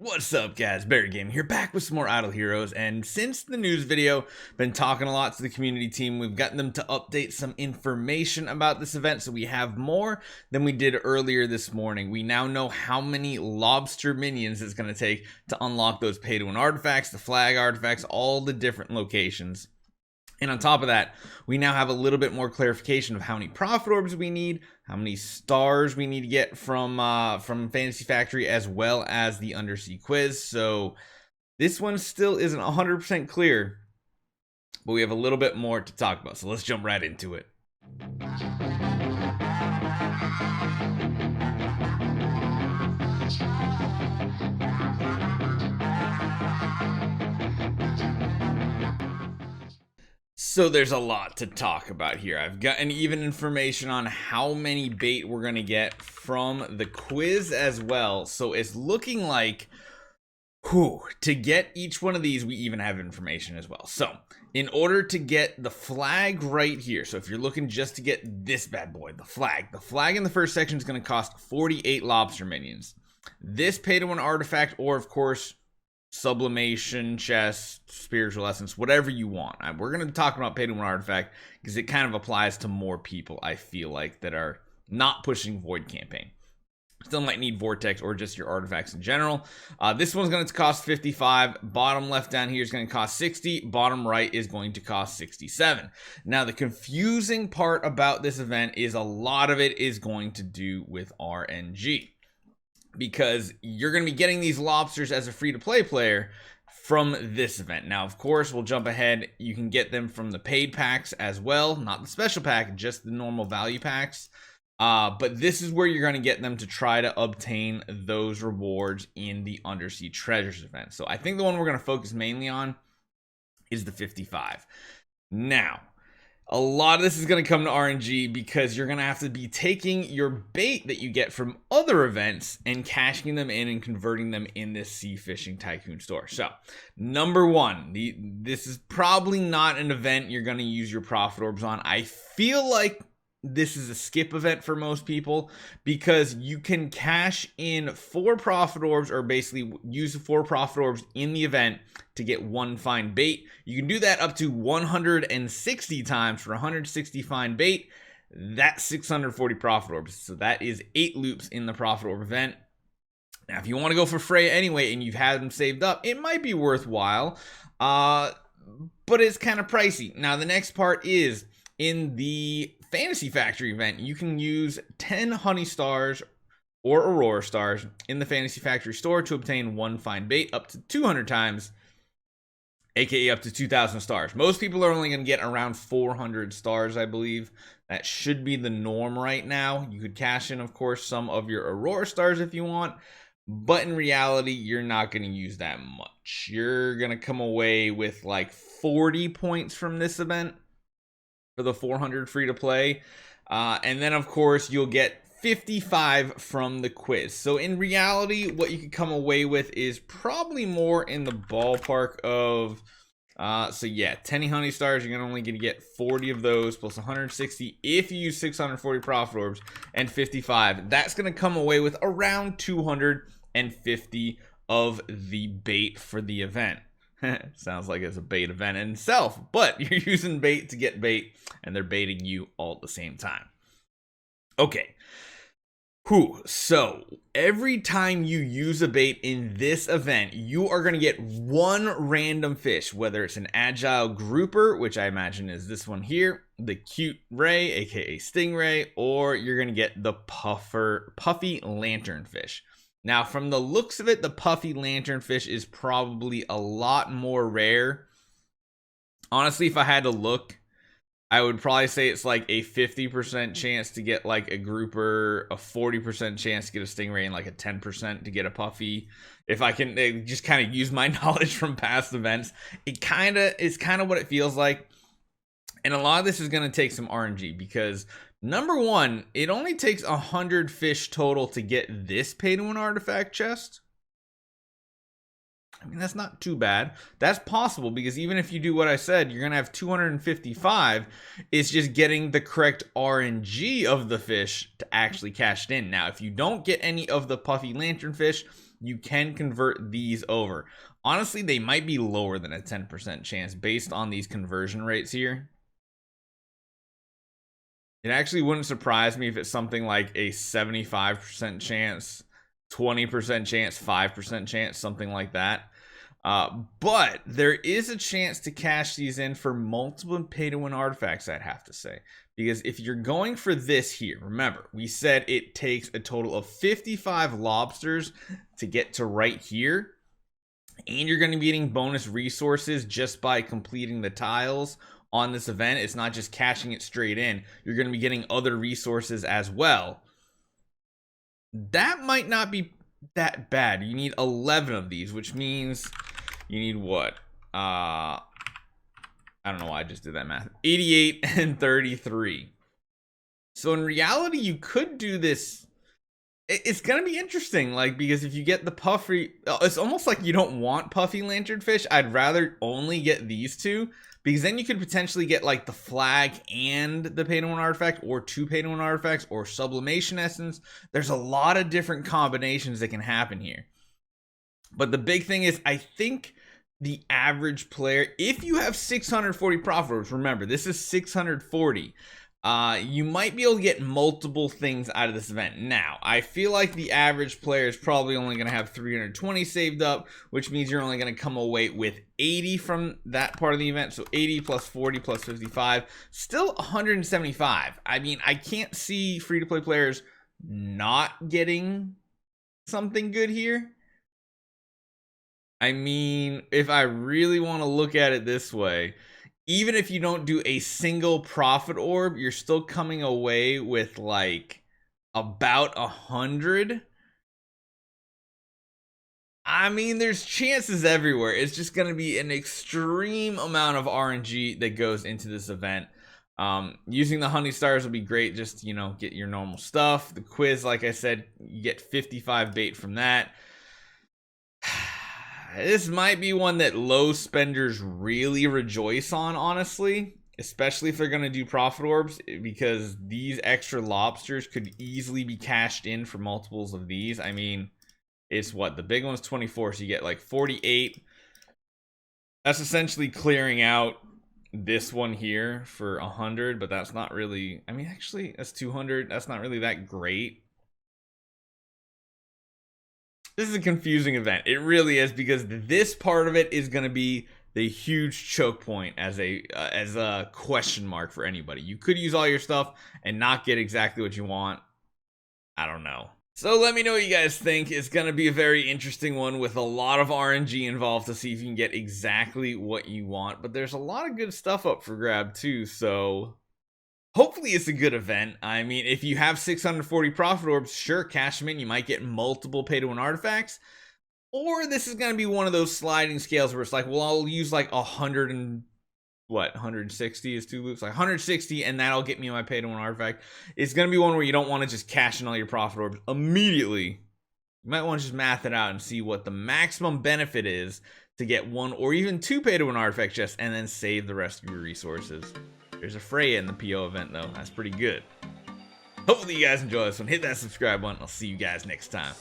What's up, guys? Barry Game here, back with some more Idle Heroes. And since the news video, been talking a lot to the community team. We've gotten them to update some information about this event, so we have more than we did earlier this morning. We now know how many lobster minions it's going to take to unlock those pay-to-win artifacts, the flag artifacts, all the different locations. And on top of that, we now have a little bit more clarification of how many Prophet Orbs we need, how many stars we need to get from Fantasy Factory, as well as the Undersea Quiz. So this one still isn't 100% clear, but we have a little bit more to talk about. So let's jump right into it. So there's a lot to talk about here. I've gotten even information on how many bait we're going to get from the quiz as well. So it's looking like, to get each one of these, we even have information as well. So in order to get the flag right here, so if you're looking just to get this bad boy, the flag in the first section is going to cost 48 lobster minions. This pay-to-win artifact, or of course, sublimation, chest, spiritual essence, whatever you want. We're going to talk about pay-to-win artifact because it kind of applies to more people, I feel like, that are not pushing Void campaign. Still might need Vortex or just your artifacts in general. This one's going to cost 55. Bottom left down here is going to cost 60. Bottom right is going to cost 67. Now, the confusing part about this event is a lot of it is going to do with RNG, because you're going to be getting these lobsters as a free-to-play player from this event. Now, of course, we'll jump ahead. You can get them from the paid packs as well, not the special pack, just the normal value packs. But this is where you're going to get them to try to obtain those rewards in the Undersea Treasures event. So I think the one we're going to focus mainly on is the 55. Now, a lot of this is going to come to RNG because you're going to have to be taking your bait that you get from other events and cashing them in and converting them in this Sea Fishing Tycoon store. So, number one, this is probably not an event you're going to use your Prophet Orbs on. I feel like this is a skip event for most people because you can cash in 4 Prophet Orbs, or basically use the 4 Prophet Orbs in the event to get 1 fine bait. You can do that up to 160 times for 160 fine bait. That's 640 Prophet Orbs. So that is 8 loops in the Prophet Orb event. Now, if you want to go for Freya anyway and you've had them saved up, it might be worthwhile, but it's kind of pricey. Now, the next part is in the Fantasy Factory event, you can use 10 Honey Stars or Aurora Stars in the Fantasy Factory store to obtain 1 fine bait up to 200 times, aka up to 2,000 stars. Most people are only going to get around 400 stars, I believe. That should be the norm right now. You could cash in, of course, some of your Aurora Stars if you want, but in reality, you're not going to use that much. You're going to come away with like 40 points from this event for the 400 free to play, and then of course you'll get 55 from the quiz. So in reality, what you could come away with is probably more in the ballpark of 10 honey stars. You're only going to get 40 of those plus 160 if you use 640 Prophet Orbs, and 55. That's going to come away with around 250 of the bait for the event. Sounds like it's a bait event in itself, but you're using bait to get bait, and they're baiting you all at the same time. Okay. So every time you use a bait in this event, you are going to get 1 random fish, whether it's an agile grouper, which I imagine is this one here, the cute ray, aka stingray, or you're going to get the puffy lanternfish. Now, from the looks of it, the puffy lanternfish is probably a lot more rare. Honestly, if I had to look, I would probably say it's like a 50% chance to get like a grouper, a 40% chance to get a stingray, and like a 10% to get a puffy. If I can just kind of use my knowledge from past events, it's kind of what it feels like. And a lot of this is going to take some RNG because, number one, it only takes 100 fish total to get this pay-to-win artifact chest. I mean, that's not too bad. That's possible because even if you do what I said, you're going to have 255. It's just getting the correct RNG of the fish to actually cash it in. Now, if you don't get any of the puffy lanternfish, you can convert these over. Honestly, they might be lower than a 10% chance based on these conversion rates here. It actually wouldn't surprise me if it's something like a 75% chance, 20% chance, 5% chance, something like that. But there is a chance to cash these in for multiple pay-to-win artifacts, I'd have to say. Because if you're going for this here, remember, we said it takes a total of 55 lobsters to get to right here. And you're going to be getting bonus resources just by completing the tiles on this event. It's not just cashing it straight in. You're going to be getting other resources as well. That might not be that bad. You need 11 of these, which means you need what? I don't know why I just did that math. 88 and 33. So in reality, you could do this. It's gonna be interesting, like, because if you get the puffy, it's almost like you don't want puffy lanternfish. I'd rather only get these two, because then you could potentially get like the flag and the pay-to-win artifact, or 2 pay-to-win artifacts, or sublimation essence. There's a lot of different combinations that can happen here. But the big thing is, I think the average player, if you have 640 Prophet Orbs, remember this is 640, you might be able to get multiple things out of this event. Now, I feel like the average player is probably only going to have 320 saved up, which means you're only going to come away with 80 from that part of the event. So 80 plus 40 plus 55, still 175. I mean, I can't see free-to-play players not getting something good here. I mean, if I really want to look at it this way, even if you don't do a single Prophet Orb, you're still coming away with like about 100. I mean, there's chances everywhere. It's just going to be an extreme amount of RNG that goes into this event. Using the honey stars will be great. Just, you know, get your normal stuff. The quiz, like I said, you get 55 bait from that. This might be one that low spenders really rejoice on, honestly, especially if they're going to do Prophet Orbs, because these extra lobsters could easily be cashed in for multiples of these. I mean, it's what? The big one's 24, so you get like 48. That's essentially clearing out this one here for 100, but that's not really, I mean, actually, that's 200. That's not really that great. This is a confusing event. It really is, because this part of it is going to be the huge choke point as a question mark for anybody. You could use all your stuff and not get exactly what you want. I don't know. So let me know what you guys think. It's going to be a very interesting one with a lot of RNG involved to see if you can get exactly what you want. But there's a lot of good stuff up for grab too, so hopefully it's a good event. I mean, if you have 640 Prophet Orbs, sure, cash them in. You might get multiple pay-to-win artifacts. Or this is going to be one of those sliding scales where it's like, well, I'll use like 100 and what, 160 is 2 loops? Like 160, and that'll get me my pay-to-win artifact. It's going to be one where you don't want to just cash in all your Prophet Orbs immediately. You might want to just math it out and see what the maximum benefit is to get 1 or even 2 pay-to-win artifact chests, and then save the rest of your resources. There's a Freya in the PO event, though. That's pretty good. Hopefully you guys enjoy this one. Hit that subscribe button. I'll see you guys next time.